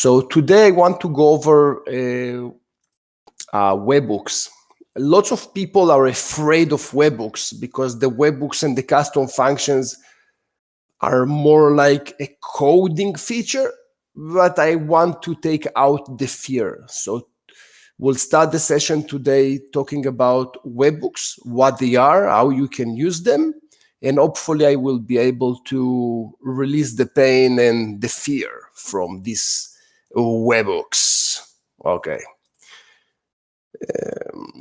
So today I want to go over webhooks. Lots of people are afraid of webhooks because the webhooks and the custom functions are more like a coding feature, but I want to take out the fear. So we'll start the session today talking about webhooks, what they are, how you can use them, and hopefully I will be able to release the pain and the fear from these webhooks. Okay.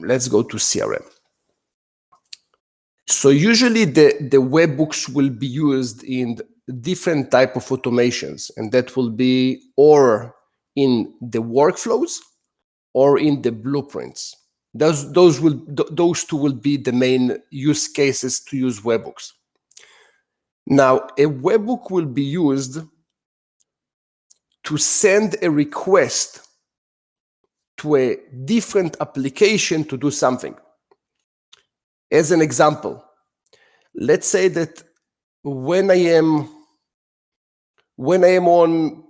Let's go to CRM. So usually the webhooks will be used in different type of automations, and that will be or in the workflows or in the blueprints. Those two will be the main use cases to use webhooks. Now, a webhook will be used to send a request to a different application to do something. As an example, let's say that when I am on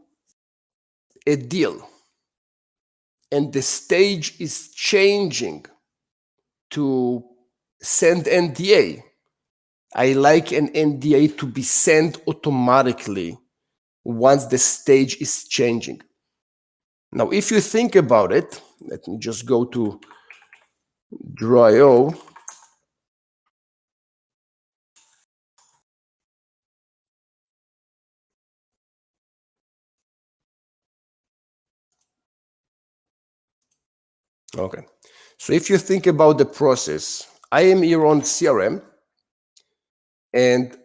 a deal and the stage is changing to send NDA, I like an NDA to be sent automatically once the stage is changing. Now, if you think about it, let me just go to Draw.io. Okay, so if you think about the process, I am here on CRM, and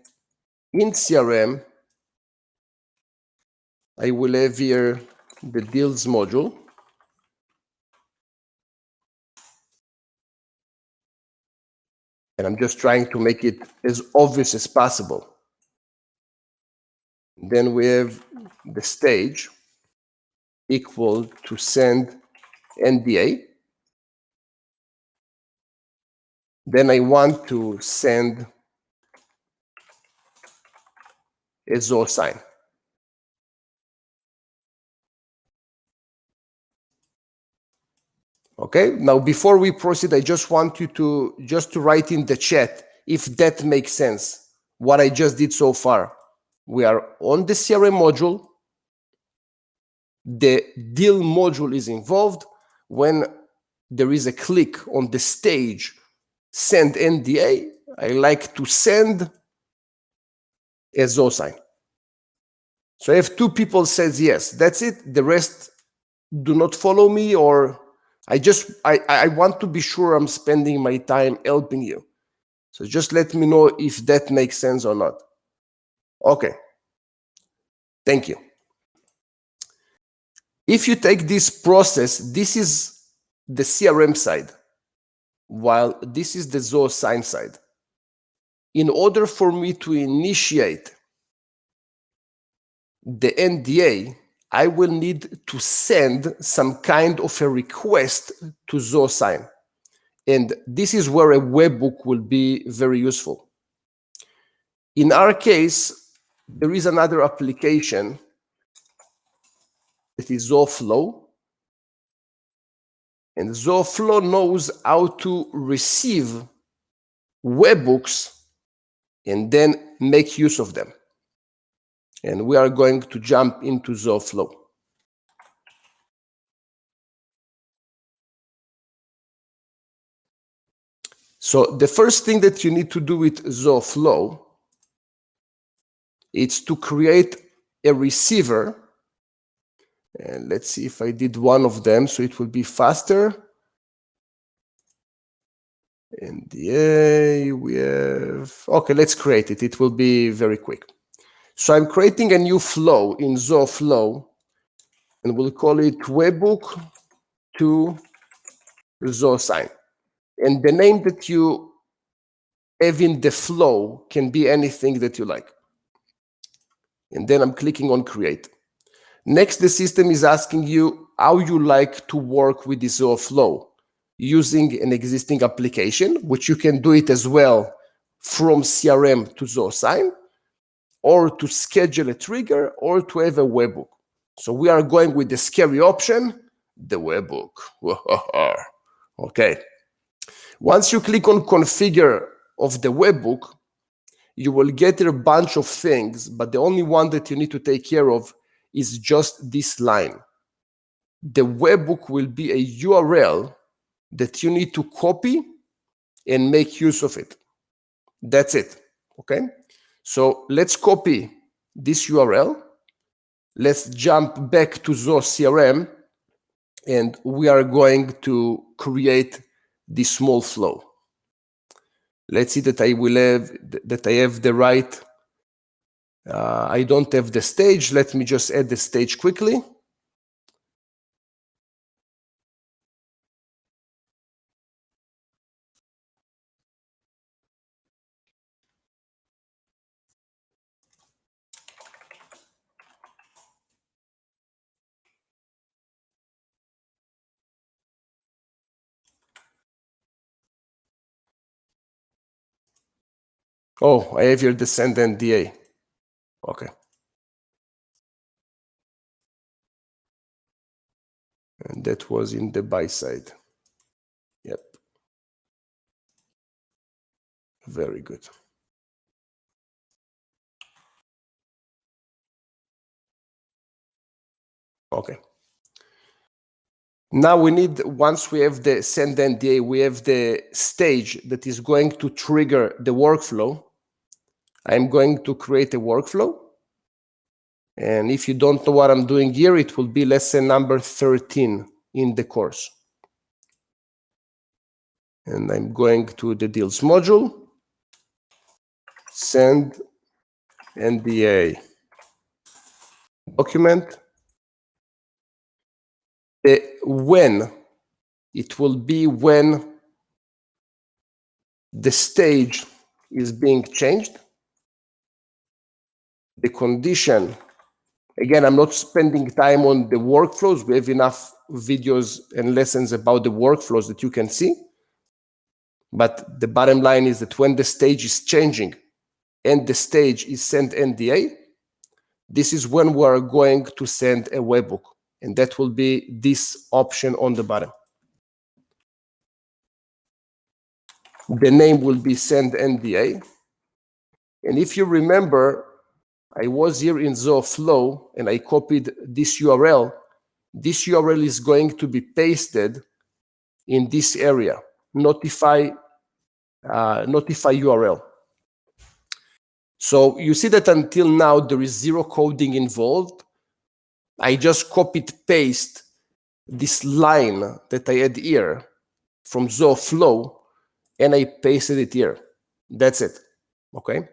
in CRM, I will have here the deals module. And I'm just trying to make it as obvious as possible. Then we have the stage equal to send NDA. Then I want to send a Zoho sign. Okay, now before we proceed, I just want you to write in the chat if that makes sense, what I just did so far. We are on the CRM module. The deal module is involved. When there is a click on the stage, send NDA, I like to send a Zoho sign. So if two people says yes, that's it. The rest do not follow me, or I want to be sure I'm spending my time helping you. So just let me know if that makes sense or not. Okay. Thank you. If you take this process, this is the CRM side, while this is the Zoho sign side. In order for me to initiate the NDA, I will need to send some kind of a request to Zoho sign. And this is where a webhook will be very useful. In our case, there is another application that is Zoho Flow. And Zoho Flow knows how to receive webhooks and then make use of them. And we are going to jump into Zoho Flow. So the first thing that you need to do with Zoho Flow is to create a receiver. And let's see if I did one of them, so it will be faster. NDA, we have, okay, let's create it. It will be very quick. So I'm creating a new flow in Zoho Flow, and we'll call it webhook to Zoho sign. And the name that you have in the flow can be anything that you like. And then I'm clicking on create. Next, the system is asking you how you like to work with the Zoho Flow, using an existing application, which you can do it as well from CRM to Zoho sign, or to schedule a trigger, or to have a webhook. So we are going with the scary option, the webbook. Okay. Once you click on configure of the webbook, you will get a bunch of things, but the only one that you need to take care of is just this line. The webbook will be a URL that you need to copy and make use of it. That's it. Okay. So let's copy this URL. Let's jump back to Zoho CRM, and we are going to create this small flow. Let's see that I have the right. I don't have the stage. Let me just add the stage quickly. Oh, I have here the send NDA. Okay. And that was in the buy side. Yep. Very good. Okay. Now we need, once we have the send NDA, we have the stage that is going to trigger the workflow. I'm going to create a workflow. And if you don't know what I'm doing here, it will be lesson number 13 in the course. And I'm going to the deals module, send NDA document. When it will be when the stage is being changed. The condition, again, I'm not spending time on the workflows. We have enough videos and lessons about the workflows that you can see. But the bottom line is that when the stage is changing and the stage is send NDA, this is when we are going to send a webbook. And that will be this option on the bottom. The name will be send NDA. And if you remember, I was here in Zoho Flow and I copied this URL. This URL is going to be pasted in this area, notify URL. So you see that until now there is zero coding involved. I just copied paste this line that I had here from Zoho Flow and I pasted it here. That's it. Okay.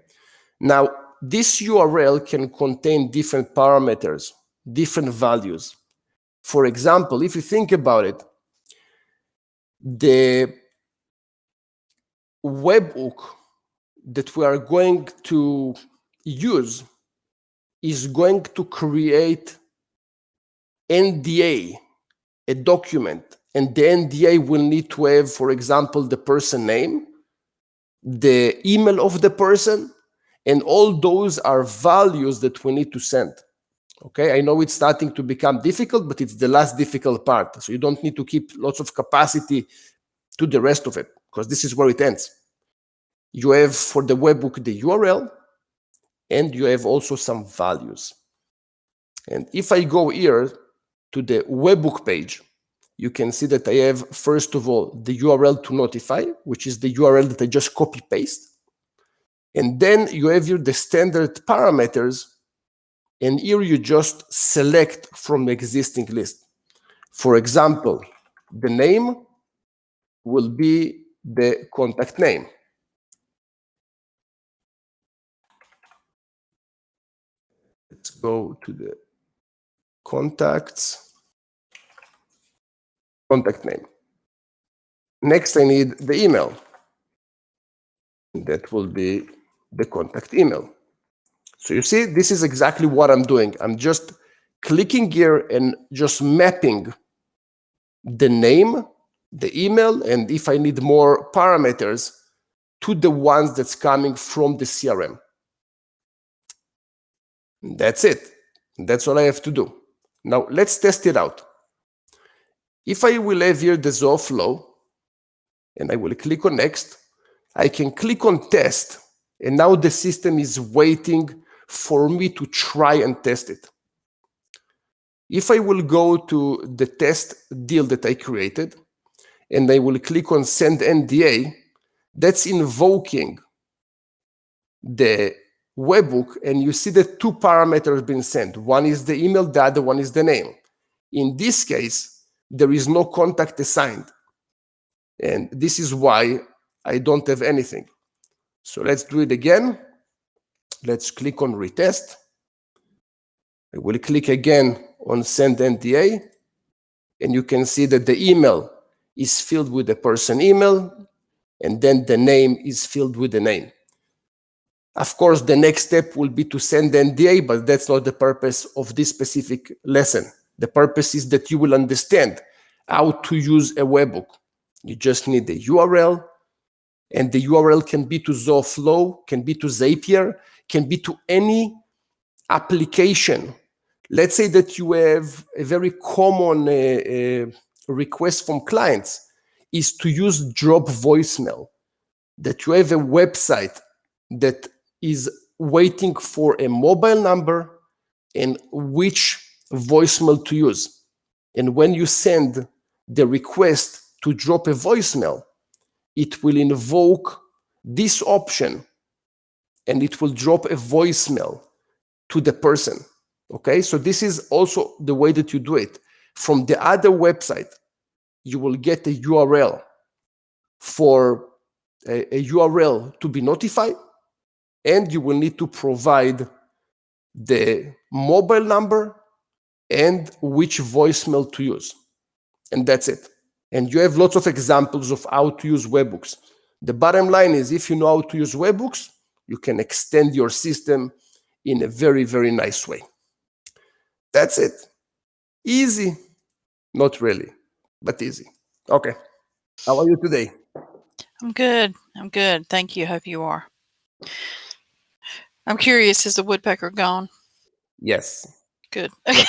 Now this URL can contain different parameters, different values. For example, if you think about it, the webhook that we are going to use is going to create NDA, a document, and the NDA will need to have, for example, the person name, the email of the person, and all those are values that we need to send. Okay, I know it's starting to become difficult, but it's the last difficult part. So you don't need to keep lots of capacity to the rest of it, because this is where it ends. You have for the webhook the URL, and you have also some values. And if I go here to the webhook page, you can see that I have, first of all, the URL to notify, which is the URL that I just copy paste. And then you have here the standard parameters. And here you just select from the existing list. For example, the name will be the contact name. Let's go to the contacts, contact name. Next, I need the email. That will be the contact email. So you see, this is exactly what I'm doing. I'm just clicking here and just mapping the name, the email, and if I need more parameters, to the ones that's coming from the CRM. That's it. That's all I have to do. Now let's test it out. If I will have here the Zoho Flow, and I will click on next, I can click on test, and now the system is waiting for me to try and test it. If I will go to the test deal that I created, and I will click on send NDA, that's invoking the webhook, and you see the two parameters being sent. One is the email, the other one is the name. In this case, there is no contact assigned. And this is why I don't have anything. So let's do it again. Let's click on retest. I will click again on send NDA, and you can see that the email is filled with the person email, and then the name is filled with the name. Of course, the next step will be to send the NDA, but that's not the purpose of this specific lesson. The purpose is that you will understand how to use a webhook. You just need the URL, and the URL can be to Zoho Flow, can be to Zapier, can be to any application. Let's say that you have a very common request from clients is to use drop voicemail, that you have a website that is waiting for a mobile number and which voicemail to use. And when you send the request to drop a voicemail, it will invoke this option and it will drop a voicemail to the person. Okay, so this is also the way that you do it. From the other website, you will get a URL for a URL to be notified, and you will need to provide the mobile number and which voicemail to use. And that's it. And you have lots of examples of how to use webhooks. The bottom line is, if you know how to use webhooks, you can extend your system in a very, very nice way. That's it. Easy. Not really, but easy. Okay. How are you today? I'm good. I'm good. Thank you. Hope you are. I'm curious, is the woodpecker gone? Yes. Good. Yes.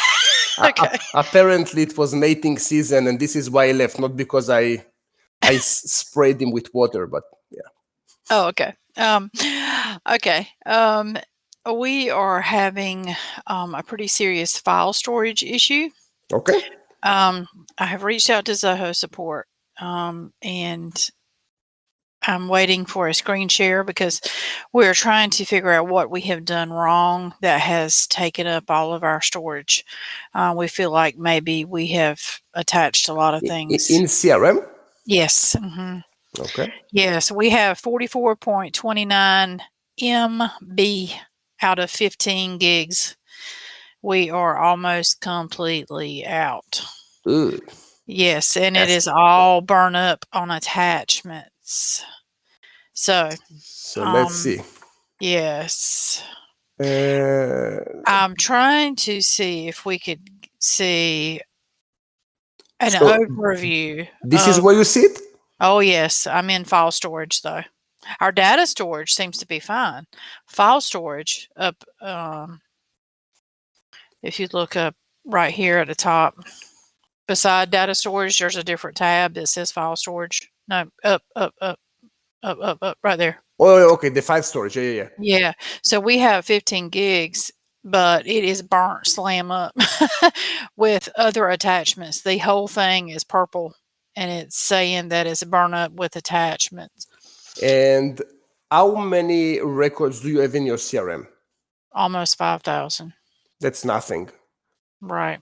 Okay. Apparently it was mating season, and this is why I left, not because I sprayed him with water, but yeah. Oh, okay. Okay. We are having a pretty serious file storage issue. Okay. I have reached out to Zoho support, and I'm waiting for a screen share because we're trying to figure out what we have done wrong that has taken up all of our storage. We feel like maybe we have attached a lot of things. In CRM? Yes. Mm-hmm. Okay. Yes, we have 44.29 MB out of 15 gigs. We are almost completely out. Ooh. Yes, and it is all burnt up on attachments. So let's see. Yes. I'm trying to see if we could see an overview. This is where you sit? Oh, yes. I'm in file storage, though. Our data storage seems to be fine. File storage up, if you look up right here at the top, beside data storage, there's a different tab that says file storage. No, up, right there. Oh, okay, the file storage. Yeah. Yeah. So we have 15 gigs, but it is burnt slam up with other attachments. The whole thing is purple, and it's saying that it's burnt up with attachments. And how many records do you have in your CRM? Almost 5,000. That's nothing. Right.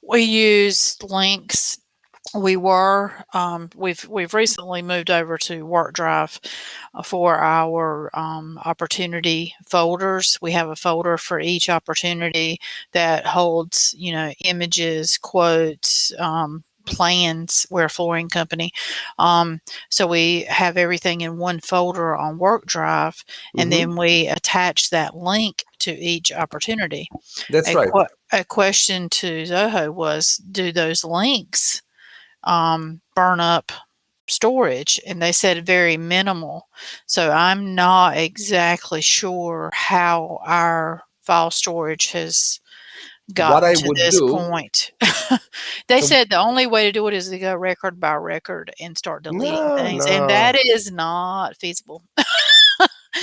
We use links. We've recently moved over to WorkDrive for our opportunity folders. We have a folder for each opportunity that holds, images, quotes, plans. We're a flooring company. So we have everything in one folder on WorkDrive, and then we attach that link to each opportunity. That's right. A question to Zoho was, do those links burn up storage? And they said very minimal. So I'm not exactly sure how our file storage has, gotten to this point. They said the only way to do it is to go record by record and start deleting things, and that is not feasible.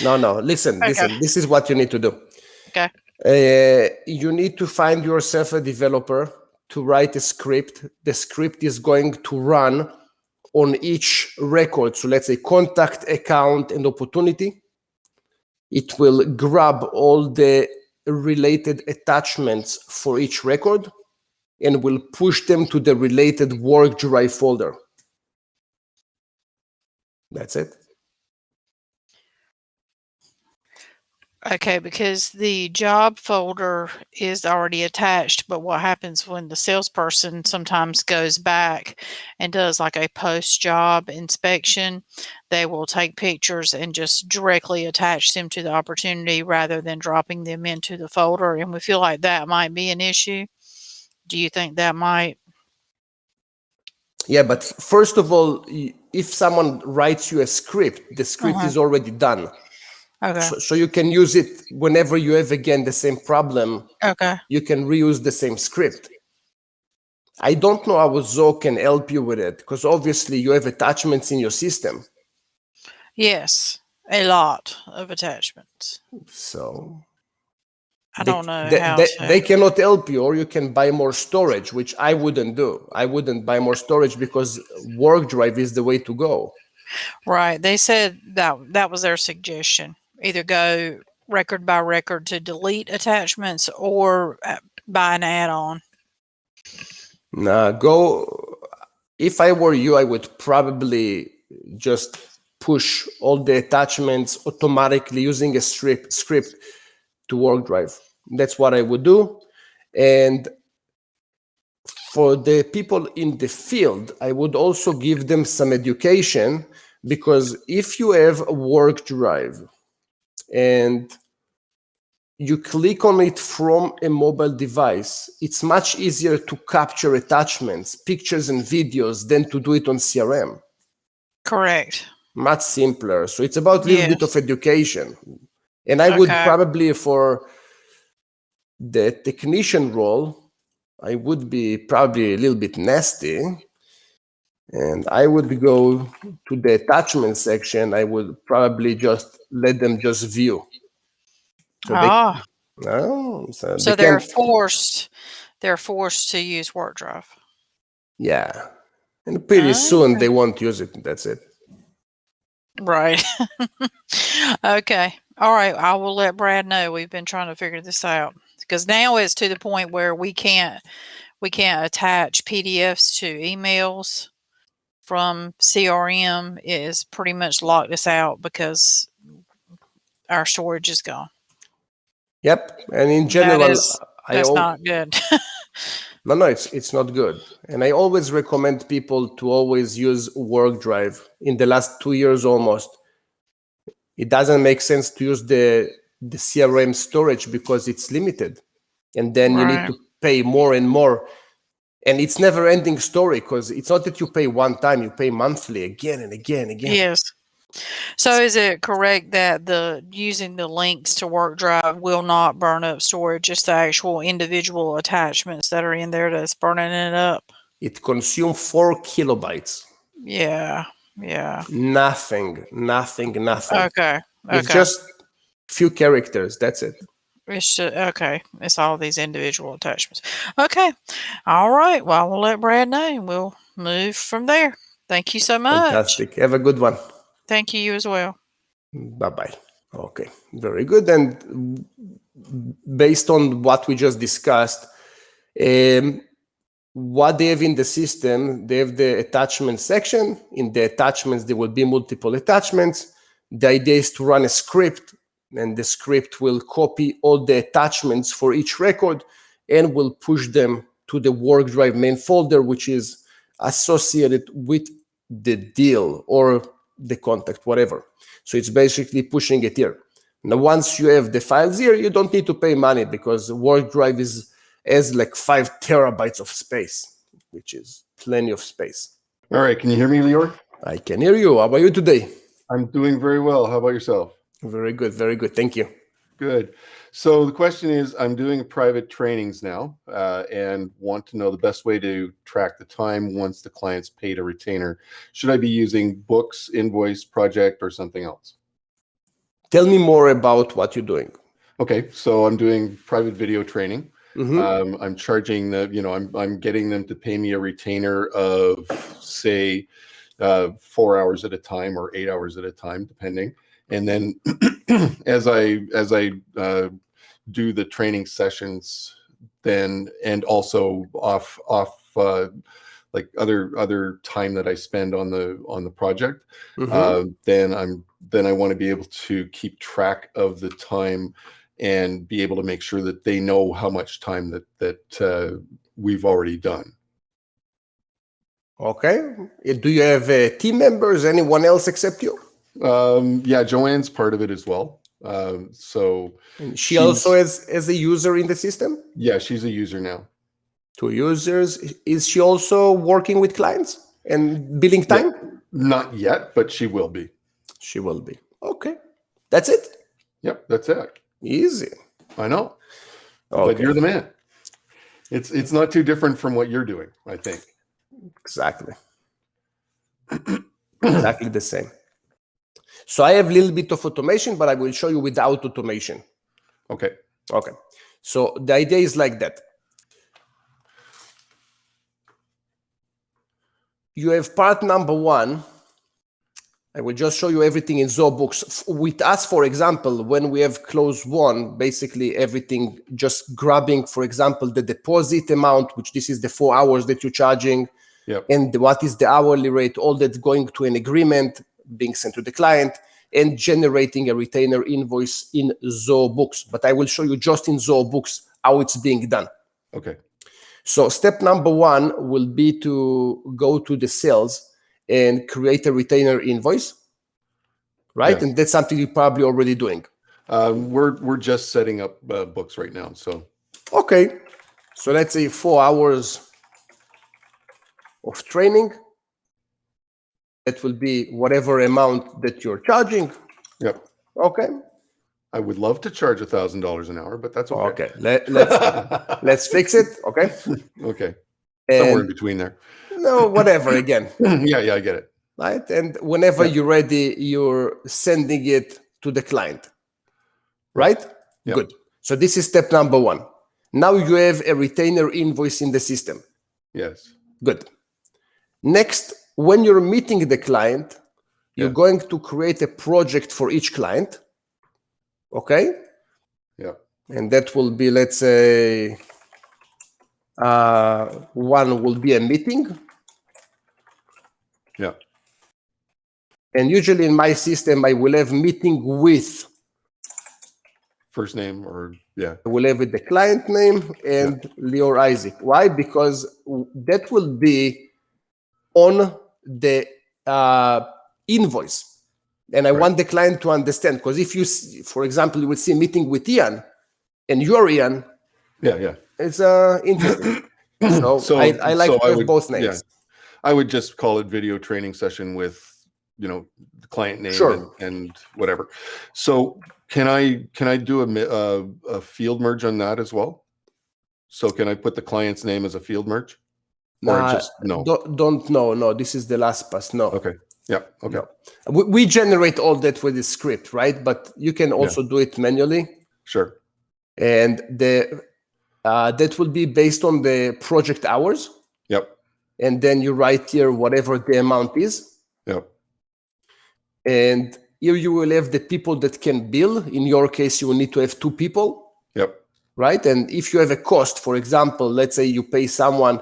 No. Listen. This is what you need to do. Okay. You need to find yourself a developer to write a script. The script is going to run on each record. So let's say contact, account, and opportunity. It will grab all the related attachments for each record and will push them to the related WorkDrive folder. That's it. Okay, because the job folder is already attached, but what happens when the salesperson sometimes goes back and does like a post-job inspection, they will take pictures and just directly attach them to the opportunity rather than dropping them into the folder, and we feel like that might be an issue. Do you think that might? Yeah, but first of all, if someone writes you a script, the script is already done. Okay. So you can use it whenever you have again the same problem. Okay. You can reuse the same script. I don't know how Zoho can help you with it because obviously you have attachments in your system. Yes, a lot of attachments. So I don't know how they cannot help you, or you can buy more storage, which I wouldn't do. I wouldn't buy more storage because WorkDrive is the way to go. Right. They said that was their suggestion. Either go record by record to delete attachments or buy an add-on. If I were you, I would probably just push all the attachments automatically using a script to WorkDrive. That's what I would do. And for the people in the field, I would also give them some education, because if you have a WorkDrive and you click on it from a mobile device, it's much easier to capture attachments, pictures and videos than to do it on CRM. Correct. Much simpler. So it's about a little bit of education. And I would probably, for the technician role, I would be probably a little bit nasty. And I would go to the attachment section. I would probably just let them just view. So so they're forced to use WorkDrive. Yeah. And pretty soon they won't use it. That's it. Right. Okay. All right. I will let Brad know. We've been trying to figure this out, because now it's to the point where we can't attach PDFs to emails from CRM. Is pretty much locked us out because our storage is gone. Yep. And in general, that's not good. No, it's not good. And I always recommend people to always use WorkDrive. In the last 2 years almost, it doesn't make sense to use the CRM storage because it's limited. And then you need to pay more and more. And it's never ending story, because it's not that you pay one time, you pay monthly again and again. Yes. So is it correct that using the links to WorkDrive will not burn up storage, just the actual individual attachments that are in there that's burning it up? It consumes 4 kilobytes. Yeah. Nothing. Okay. It's just few characters. That's it. It's just, it's all these individual attachments. Okay. All right. Well, we'll let Brad know and we'll move from there. Thank you so much. Fantastic. Have a good one. Thank you as well. Bye-bye. Okay. Very good. And based on what we just discussed, what they have in the system, they have the attachment section. In the attachments, there will be multiple attachments. The idea is to run a script, and the script will copy all the attachments for each record and will push them to the WorkDrive main folder, which is associated with the deal or the contact, whatever. So it's basically pushing it here. Now, once you have the files here, you don't need to pay money, because WorkDrive has like 5 terabytes of space, which is plenty of space. All right. Can you hear me, Lior? I can hear you. How about you today? I'm doing very well. How about yourself? Very good. Very good. Thank you. Good. So the question is, I'm doing private trainings now and want to know the best way to track the time once the client's paid a retainer. Should I be using Books, Invoice, Project, or something else? Tell me more about what you're doing. Okay, so I'm doing private video training. I'm charging I'm getting them to pay me a retainer of, say, 4 hours at a time or 8 hours at a time, depending. And then as I do the training sessions, then and also off like other time that I spend on the project, then I want to be able to keep track of the time and be able to make sure that they know how much time that we've already done. Okay. Do you have team members? Anyone else except you? Yeah, Joanne's part of it as well. So and she also as a user in the system? Yeah, she's a user now. 2 users. Is she also working with clients and billing time? Yeah, not yet, but she will be. She will be. Okay. That's it? Yep, that's it. Easy. I know. Okay. But you're the man. It's not too different from what you're doing, I think. Exactly. Exactly the same. So I have a little bit of automation, but I will show you without automation. Okay. Okay. So the idea is like that. You have part number 1. I will just show you everything in Zoho Books. With us, for example, when we have close one, basically everything just grabbing, for example, the deposit amount, which this is the 4 hours that you're charging, and what is the hourly rate, all that's going to an agreement being sent to the client, and generating a retainer invoice in Zoho Books. But I will show you just in Zoho Books how it's being done. Okay. So step number 1 will be to go to the sales and create a retainer invoice, right? Yes. And that's something you're probably already doing. We're just setting up books right now. So okay, so let's say 4 hours of training. That will be whatever amount that you're charging. Yep. Okay. I would love to charge $1,000 an hour, but that's okay. Okay. Let's fix it. Okay. Okay. Somewhere in between there. No, whatever. Again. Yeah, I get it. Right. And whenever you're ready, you're sending it to the client. Right? Yep. Good. So this is step number 1. Now you have a retainer invoice in the system. Yes. Good. Next, when you're meeting the client, you're going to create a project for each client. Okay? Yeah. And that will be, let's say, one will be a meeting. Yeah. And usually in my system, I will have meeting with first name or I will have the client name and Lior Isaac. Why? Because that will be on the invoice. And I want the client to understand, because if you, for example, you will see a meeting with Ian and you're Ian. Yeah. It's interesting. So I like to have both names. Yeah. I would just call it video training session with, the client name and whatever. So can I do a field merge on that as well? So can I put the client's name as a field merge? Or just no? No. This is the last pass. No. Okay. Yeah. Okay. No. We generate all that with the script, right? But you can also do it manually. Sure. And that will be based on the project hours. Yep. And then you write here whatever the amount is. Yep. And here you will have the people that can bill. In your case, you will need to have 2 people. Yep. Right? And if you have a cost, for example, let's say you pay someone,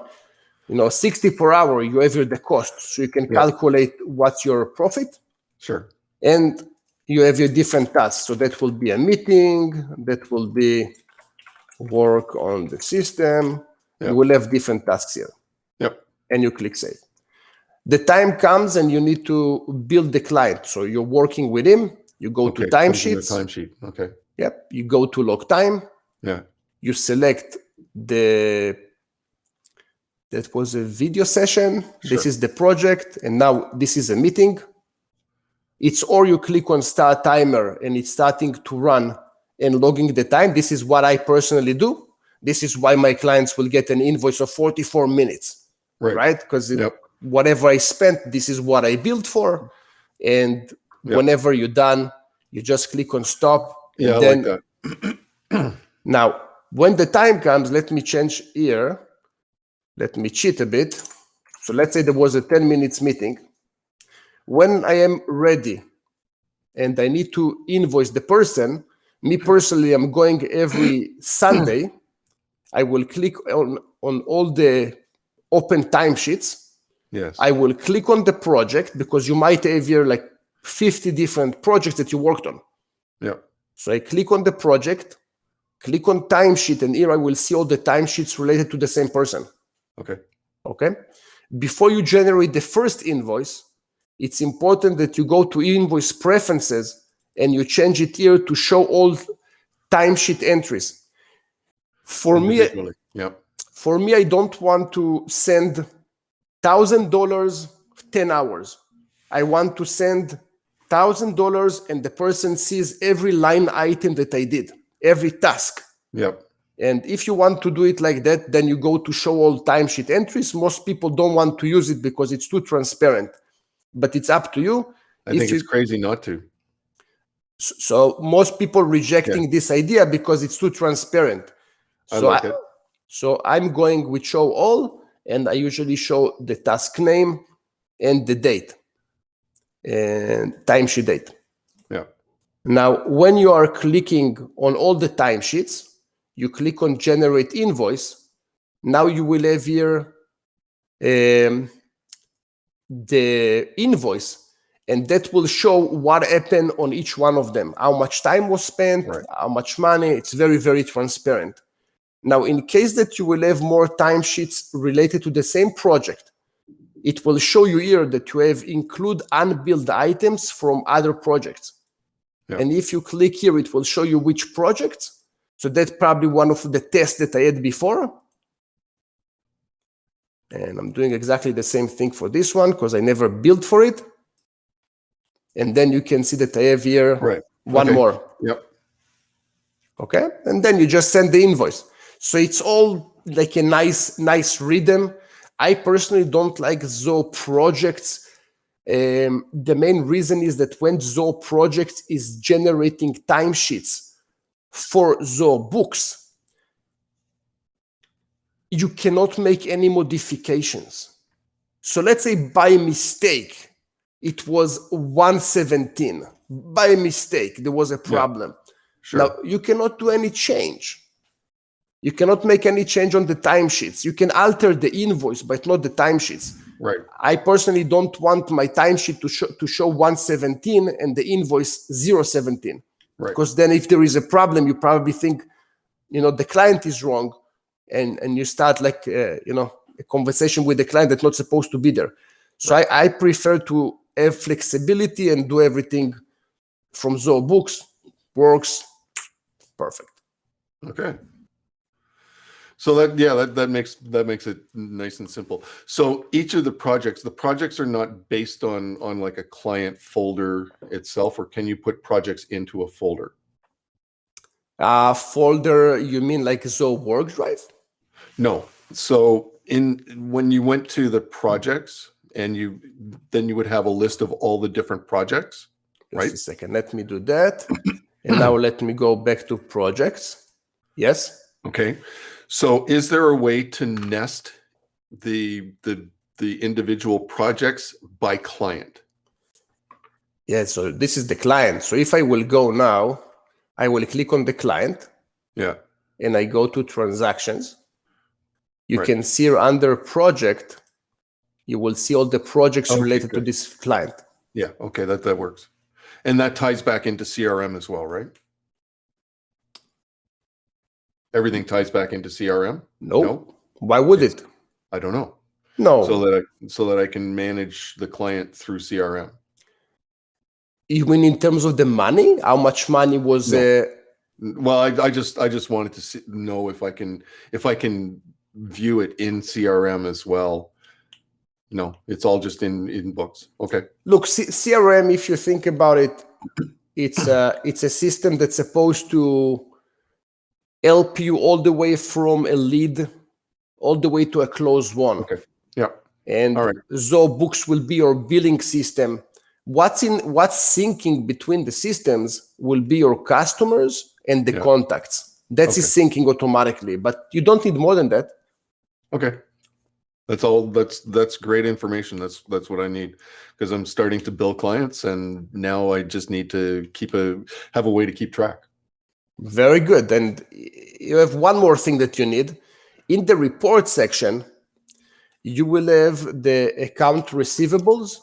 60 per hour, you have the cost. So you can calculate what's your profit. Sure. And you have your different tasks. So that will be a meeting, that will be work on the system. Yep. You will have different tasks here. Yep. And you click save. The time comes and you need to build the client. So you're working with him. You go to timesheets. Timesheet. Okay. Yep. You go to log time. Yeah. You select that was a video session. Sure. This is the project. And now this is a meeting. It's or you click on start timer and it's starting to run and logging the time. This is what I personally do. This is why my clients will get an invoice of 44 minutes, right? Because whatever I spent, this is what I billed for. And whenever you're done, you just click on stop. Yeah, and I then, like that. Now, when the time comes, let me change here. Let me cheat a bit. So let's say there was a 10 minutes meeting. When I am ready and I need to invoice the person, me personally, I'm going every Sunday. I will click on all the open timesheets. Yes. I will click on the project because you might have here like 50 different projects that you worked on. Yeah. So I click on the project, click on timesheet, and here I will see all the timesheets related to the same person. Okay. Before you generate the first invoice, it's important that you go to Invoice Preferences and you change it here to show all timesheet entries. For me, I don't want to send $1,000 10 hours. I want to send $1,000 and the person sees every line item that I did, every task. And if you want to do it like that, then you go to show all timesheet entries. Most people don't want to use it because it's too transparent, but it's up to you. I think it's crazy not to. So most people rejecting this idea because it's too transparent. I like it. So I'm going with show all, and I usually show the task name and the date and timesheet date. Yeah. Now, when you are clicking on all the timesheets, you click on generate invoice. Now you will have here the invoice, and that will show what happened on each one of them, how much time was spent, how much money. It's very, very transparent. Now, in case that you will have more timesheets related to the same project, it will show you here that you have include unbilled items from other projects. And if you click here, it will show you which projects. So that's probably one of the tests that I had before. And I'm doing exactly the same thing for this one because I never billed for it. And then you can see that I have here one more. Okay. And then you just send the invoice. So it's all like a nice rhythm. I personally don't like Zoho projects. The main reason is that when Zoho projects is generating timesheets for Zoho books, you cannot make any modifications. So let's say by mistake, it was 117. By mistake, there was a problem. Now, you cannot do any change. You cannot make any change on the timesheets. You can alter the invoice, but not the timesheets. I personally don't want my timesheet to show 117 and the invoice 017. Because then if there is a problem, you probably think, the client is wrong. And you start like, a conversation with the client that's not supposed to be there. So I prefer to have flexibility and do everything from Zoho Books. Works perfect. Okay. So that makes it nice and simple. So each of the projects are not based on like a client folder itself, or can you put projects into a folder? Folder, you mean like Zoho WorkDrive? No. So when you went to the projects and then you would have a list of all the different projects, right? Just a second, let me do that. And now let me go back to projects. Yes. Okay. So is there a way to nest the individual projects by client? Yeah, so this is the client. So if I will go now, I will click on the client. Yeah. And I go to transactions. You can see here under project, you will see all the projects related to this client. Yeah, okay, that works. And that ties back into CRM as well, right? Everything ties back into CRM? No. Why would it? I don't know. No. So that I can manage the client through CRM. You mean in terms of the money? How much money was? Well, I just wanted to know if I can view it in CRM as well. No, it's all just in books. Okay. Look, CRM, if you think about it, it's a system that's supposed to help you all the way from a lead all the way to a closed one. Okay. Yeah. And All right. Zoho Books will be your billing system. What's syncing between the systems will be your customers and the contacts. That's syncing automatically, but you don't need more than that. Okay. That's all. That's great information. That's what I need, because I'm starting to bill clients, and now I just need to have a way to keep track. Very good. And you have one more thing that you need. In the report section, you will have the account receivables.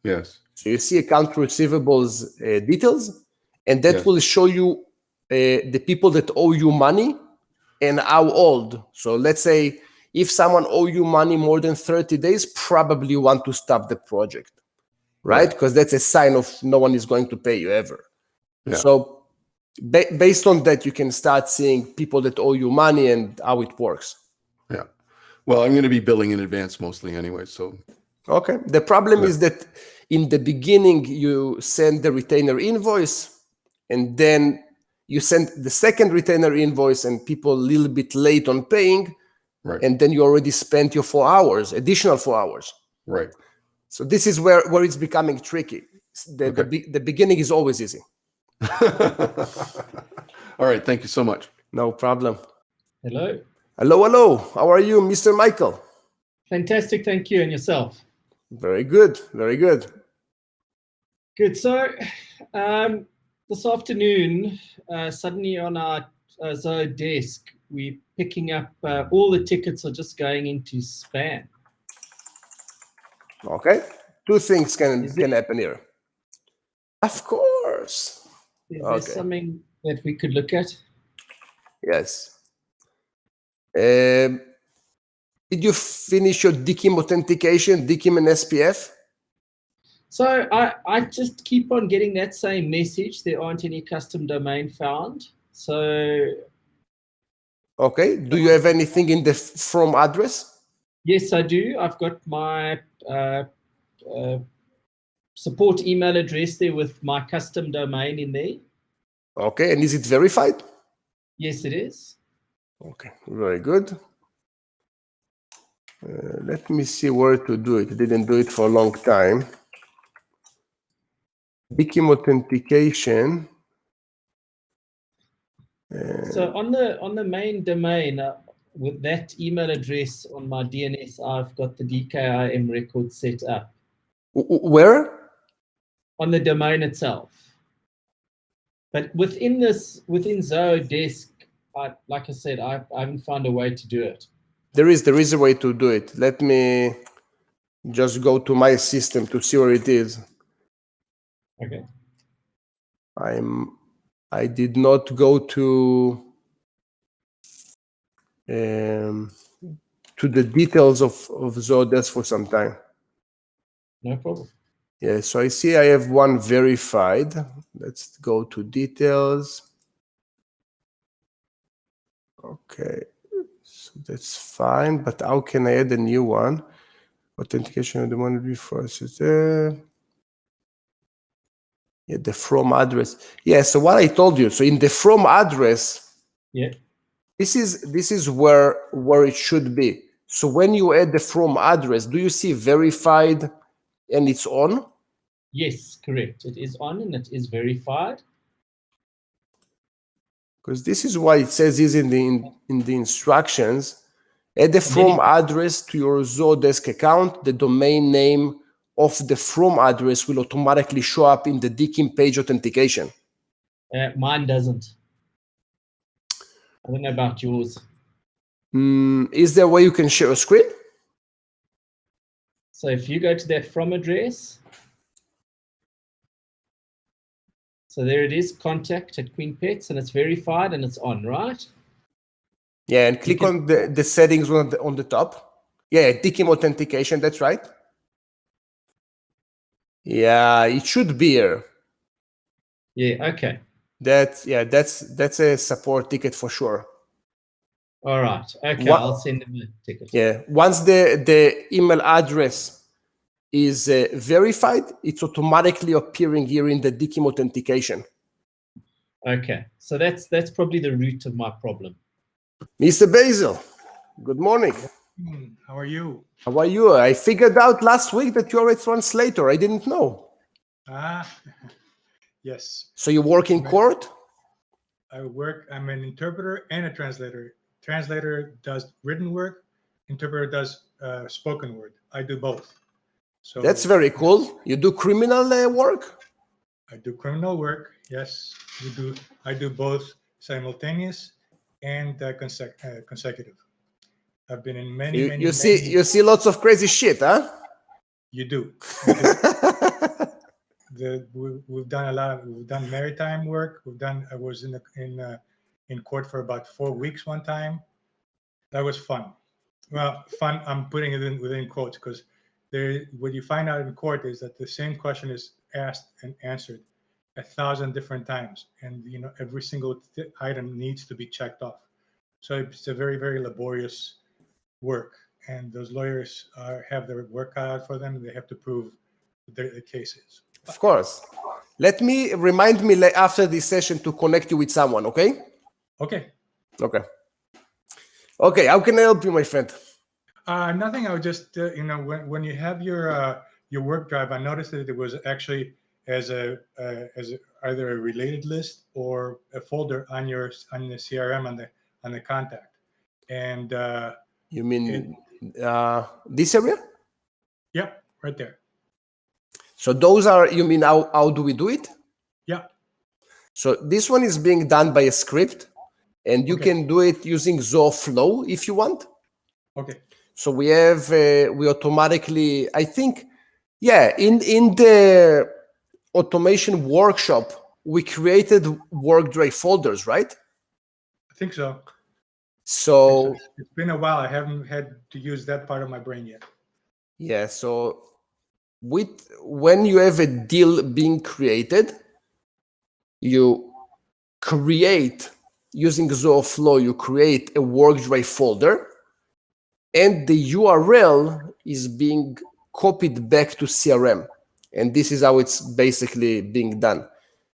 Yes. So you see account receivables details, and that will show you the people that owe you money and how old. So let's say if someone owe you money more than 30 days, probably you want to stop the project, right? Because that's a sign of no one is going to pay you ever. Yeah. So based on that, you can start seeing people that owe you money and how it works. Yeah. Well, I'm going to be billing in advance mostly anyway, so. Okay. The problem is that in the beginning, you send the retainer invoice, and then you send the second retainer invoice, and people a little bit late on paying, and then you already spent your 4 hours, additional 4 hours. Right. So this is where it's becoming tricky. The beginning is always easy. All right. Thank you so much. No problem. Hello. Hello. How are you, Mr. Michael? Fantastic. Thank you. And yourself? Very good. Very good. Good. So this afternoon, suddenly on our Zoho desk, we're picking up all the tickets are just going into spam. Okay. Two things can happen here. Of course. Is there something that we could look at? Yes. Did you finish your DKIM authentication, DKIM and SPF? So I just keep on getting that same message. There aren't any custom domain found. So. Okay. Do you have anything in the from address? Yes, I do. I've got my support email address there with my custom domain in there. Okay. And is it verified? Yes, it is. Okay. Very good. Let me see where to do it. I didn't do it for a long time. DKIM authentication. So on the main domain, with that email address on my DNS, I've got the DKIM record set up. Where? On the domain itself. But within Zoho Desk, like I said, I haven't found a way to do it. There is a way to do it. Let me just go to my system to see where it is. Okay. I did not go to the details of Zoho Desk for some time. No problem. Yeah, so I see I have one verified. Let's go to details. Okay, so that's fine, but how can I add a new one? Authentication of the one before. Yeah, the from address. Yeah, so what I told you. So in the from address, this is where it should be. So when you add the from address, do you see verified and it's on? Yes, correct. It is on and it is verified. Because this is why it says is in the instructions. Add the from address to your Zoho Desk account. The domain name of the from address will automatically show up in the DKIM page authentication. Mine doesn't. I don't know about yours. Is there a way you can share a screen? So if you go to that from address, so there it is, contact at Queen Pets, and it's verified and it's on, right? Yeah, and click on the settings on the top. Yeah, DKIM authentication, that's right. Yeah, it should be here. Yeah, okay. That's a support ticket for sure. All right. Okay, I'll send them a ticket. Yeah. Once the email address is verified, it's automatically appearing here in the DKIM authentication. Okay, so that's probably the root of my problem. Mr. Basil, good morning. How are you? How are you? I figured out last week that you're a translator. I didn't know. Yes. So you work in court? I'm an interpreter and a translator. Translator does written work, interpreter does spoken word. I do both. So that's very cool. You do criminal work? I do criminal work, yes. I do both simultaneous and consecutive. I've been in many. You see lots of crazy shit, huh? You do. We've done a lot. We've done maritime work. I was in court for about 4 weeks one time. That was fun. Well, fun. I'm putting it within quotes because what you find out in court is that the same question is asked and answered 1,000 different times, and every single item needs to be checked off. So it's a very, very laborious work, and those lawyers have their work cut out for them. And they have to prove the cases. Of course. Remind me after this session to connect you with someone, okay? Okay. Okay, how can I help you, my friend? Nothing. I would just, when you have your WorkDrive, I noticed that it was actually as either a related list or a folder on the CRM on the contact. And you mean this area? Yep, right there. So those are, you mean how do we do it? Yeah. So this one is being done by a script, and you can do it using Zoho Flow if you want. Okay. So we automatically, I think, in the automation workshop, we created WorkDrive folders, right? I think so. So it's been a while. I haven't had to use that part of my brain yet. Yeah. So when you have a deal being created, you create using Zoho Flow. You create a WorkDrive folder, and the URL is being copied back to CRM. And this is how it's basically being done.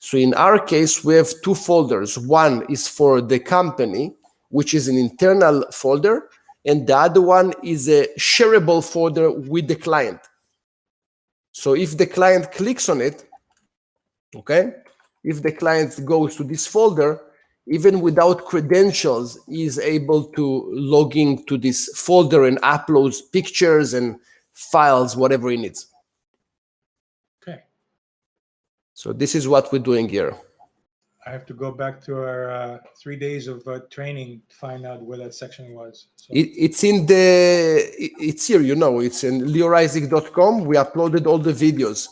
So in our case, we have two folders. One is for the company, which is an internal folder, and the other one is a shareable folder with the client. So if the client clicks on it, if the client goes to this folder, even without credentials, is able to log into this folder and uploads pictures and files, whatever he needs. Okay. So this is what we're doing here. I have to go back to our 3 days of training to find out where that section was. So. It's here, it's in leorisaac.com. We uploaded all the videos.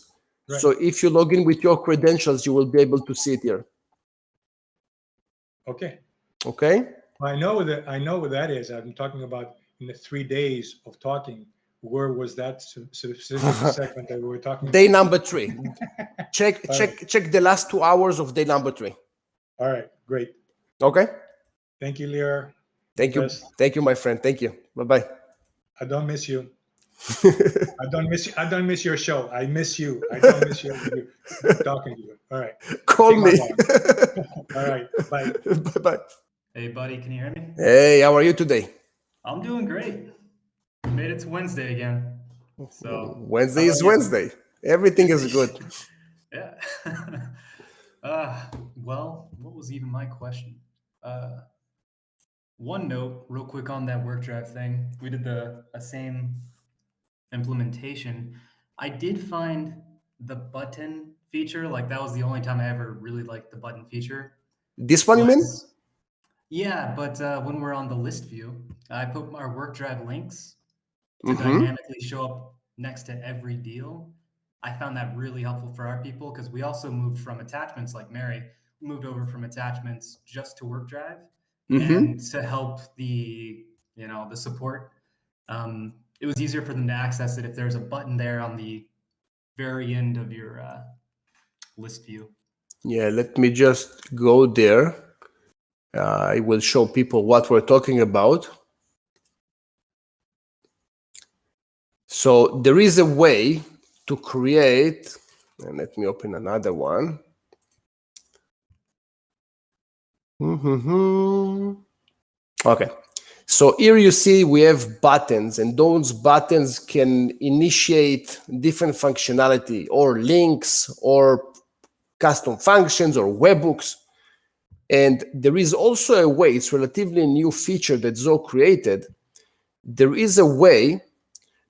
Right. So if you log in with your credentials, you will be able to see it here. Okay. Okay. I know what that is. I'm talking about in the 3 days of talking. Where was that specific segment that we were talking about? Day number 3. check the last 2 hours of day number 3. All right, great. Okay. Thank you, Lear. Thank you. Thank you, my friend. Thank you. Bye-bye. I don't miss you. I don't miss you. I don't miss your show. I miss you. I don't miss you talking to you. All right. Call me. All right. Bye. Bye-bye. Hey, buddy. Can you hear me? Hey, how are you today? I'm doing great. We made it to Wednesday again. So Wednesday is Wednesday. Everything is good. Yeah. Well, what was even my question? One note, real quick on that WorkDrive thing. We did a same implementation. I did find the button feature, like that was the only time I ever really liked the button feature. This one, you mean? Yeah, but when we're on the list view, I put our WorkDrive links to dynamically show up next to every deal. I found that really helpful for our people because we also moved from attachments like Mary, moved over from attachments just to WorkDrive and to help the support. It was easier for them to access it if there's a button there on the very end of your list view. Yeah, let me just go there. I will show people what we're talking about. So there is a way to create, and let me open another one. Okay, so here you see we have buttons, and those buttons can initiate different functionality or links or custom functions or webhooks. And there is also a way, it's relatively new feature that Zoho created. There is a way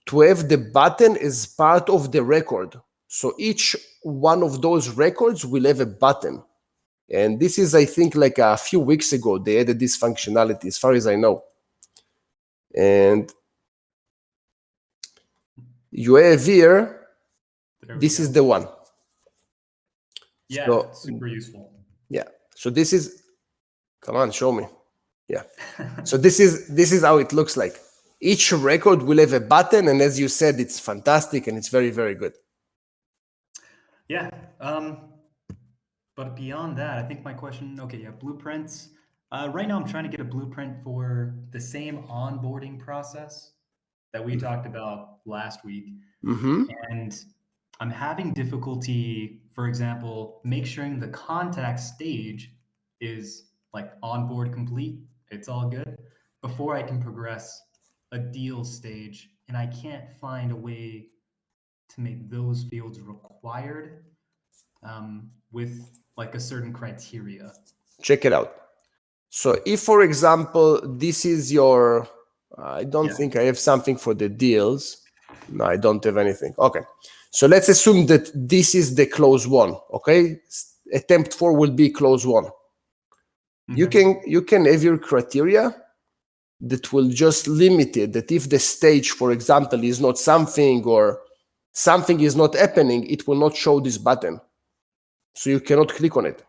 to have the button as part of the record. So each one of those records will have a button. And this is, I think, like a few weeks ago, they added this functionality, as far as I know. And you have here, this is the one. Yeah, so, super useful. Yeah. So this is, come on, show me. Yeah. So this is how it looks like. Each record will have a button, and as you said, it's fantastic and it's very, very good. Yeah. But beyond that, I think my question, okay, yeah, blueprints. Right now, I'm trying to get a blueprint for the same onboarding process that we talked about last week. And I'm having difficulty, for example, make sure the contact stage is like onboard complete. It's all good before I can progress a deal stage. And I can't find a way to make those fields required with like a certain criteria. Check it out. So if, for example, this is your, I don't think I have something for the deals. No, I don't have anything. Okay. So let's assume that this is the close one. Okay. Attempt 4 will be close 1. Okay. You can have your criteria that will just limit it, that if the stage, for example, is not something or something is not happening, it will not show this button. So you cannot click on it.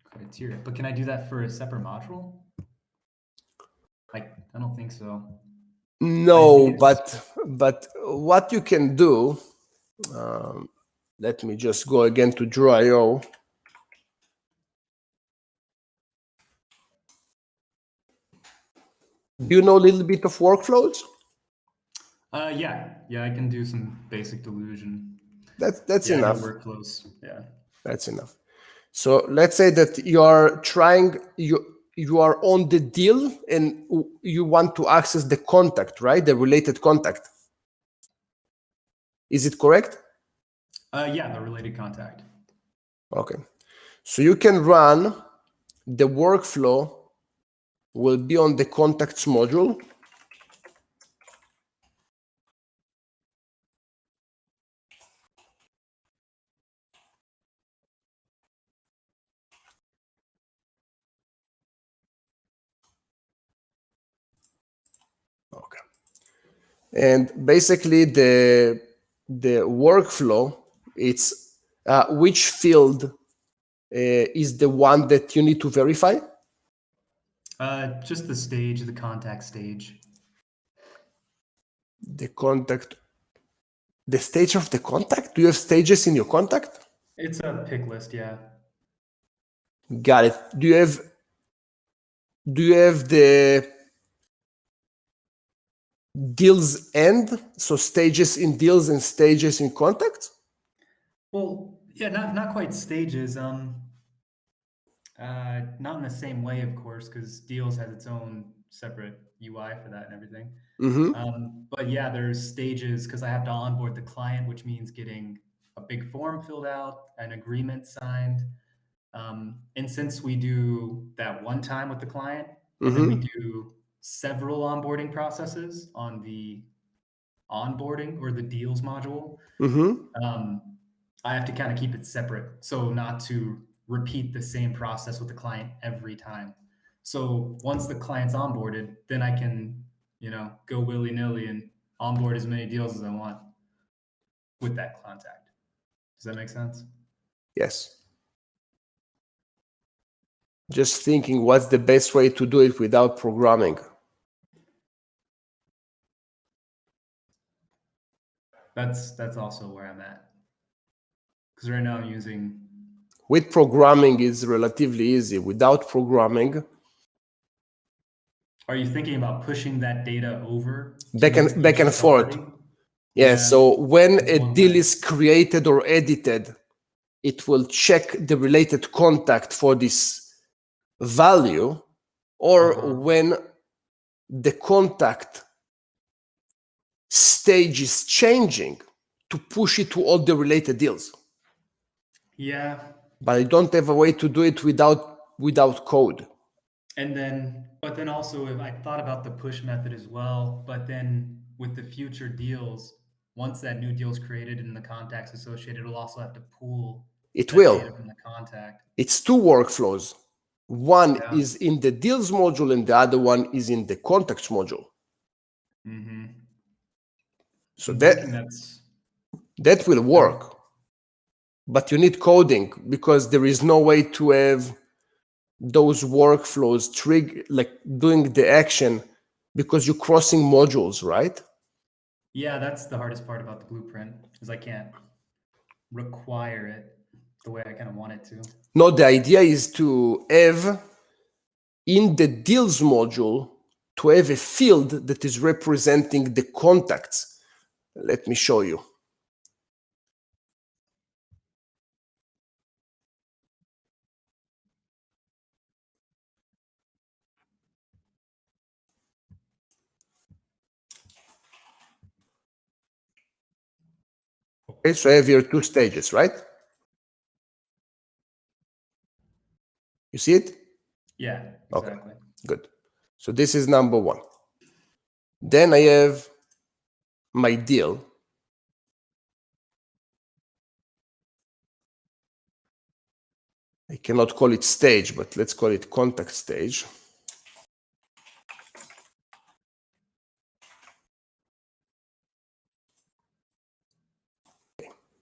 Criteria. But can I do that for a separate module? I don't think so. No, but what you can do, let me just go again to Draw.io. Do you know a little bit of workflows? Yeah, I can do some basic delusion. That's enough. Workflows. Yeah, that's enough. So let's say that you are trying, you are on the deal and you want to access the contact, right? The related contact. Is it correct? Yeah, the related contact. Okay. So you can run the workflow will be on the contacts module. Okay. And basically the workflow, it's which field is the one that you need to verify? Just the stage, the contact stage. The contact, the stage of the contact? Do you have stages in your contact? It's a pick list, yeah. Got it. Do you have the deals end? So stages in deals and stages in contacts? Well, yeah, not quite stages. Not in the same way, of course, because deals has its own separate UI for that and everything. But yeah, there's stages because I have to onboard the client, which means getting a big form filled out, an agreement signed. And since we do that one time with the client, and then we do several onboarding processes on the onboarding or the deals module, I have to kind of keep it separate. So not to repeat the same process with the client every time. So once the client's onboarded, then I can, go willy-nilly and onboard as many deals as I want with that contact. Does that make sense? Yes. Just thinking what's the best way to do it without programming. That's also where I'm at. Because right now I'm using... With programming is relatively easy. Without programming... Are you thinking about pushing that data over? Back and forth. Yeah, so when that's a one deal way. is created or edited, it will check the related contact for this value, or when the contact stage is changing, to push it to all the related deals. Yeah. But I don't have a way to do it without code. And then, but then also, if I thought about the push method as well, but then with the future deals, once that new deal is created and the contacts associated, it'll also have to pull It that will. data from the contact. It's two workflows. One Yeah. is in the deals module and the other one is in the contacts module. Mm-hmm. So I'm thinking that will work. But you need coding because there is no way to have those workflows trigger, like doing the action, because you're crossing modules, right? Yeah, that's the hardest part about the blueprint, is I can't require it the way I kind of want it to. No, the idea is to have in the deals module to have a field that is representing the contacts. Let me show you. Okay, so I have here two stages, right? You see it? Yeah, exactly. Okay, good. So this is number one. Then I have my deal. I cannot call it stage, but let's call it contact stage.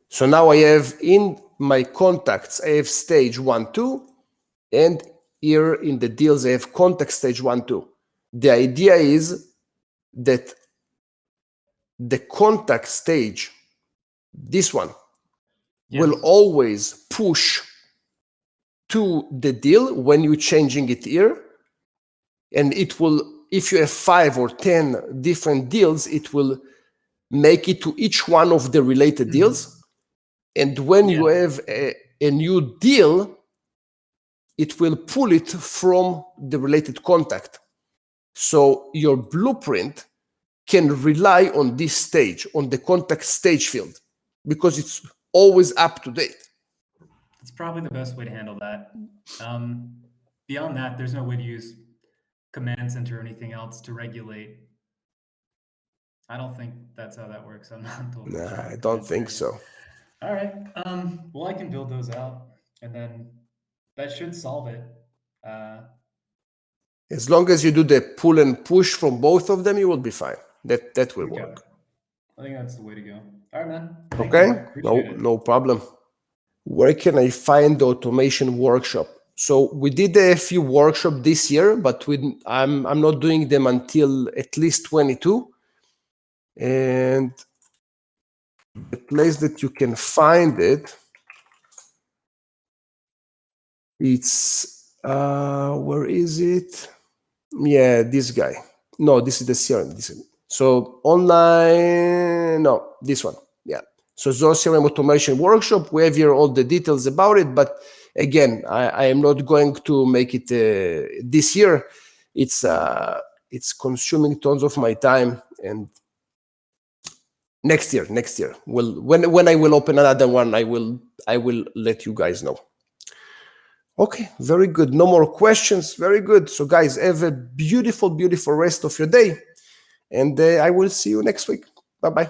So now I have in my contacts, I have stage 1, 2, and here in the deals, I have contact stage 1, 2. The idea is that the contact stage, this one, will always push to the deal when you're changing it here. And it will, if you have 5 or 10 different deals, it will make it to each one of the related deals. And when you have a new deal, it will pull it from the related contact. So your blueprint can rely on this stage, on the contact stage field, because it's always up to date. It's probably the best way to handle that. Beyond that, there's no way to use command center or anything else to regulate. I don't think that's how that works. I'm not totally sure. I don't think so. All right. Well, I can build those out, and then that should solve it. As long as you do the pull and push from both of them, you will be fine. That will work. I think that's the way to go. All right, man. Okay. No problem. Where can I find the automation workshop? So we did a few workshops this year, but I'm not doing them until at least 22. And the place that you can find it, it's where is it? Yeah, this guy. No, this is the CRM. So online, no, this one. Yeah. So Zoho CRM Automation Workshop, we have here all the details about it. But again, I am not going to make it this year. It's consuming tons of my time. And next year, when I will open another one, I will let you guys know. Okay, very good. No more questions. Very good. So guys, have a beautiful, beautiful rest of your day. And I will see you next week. Bye-bye.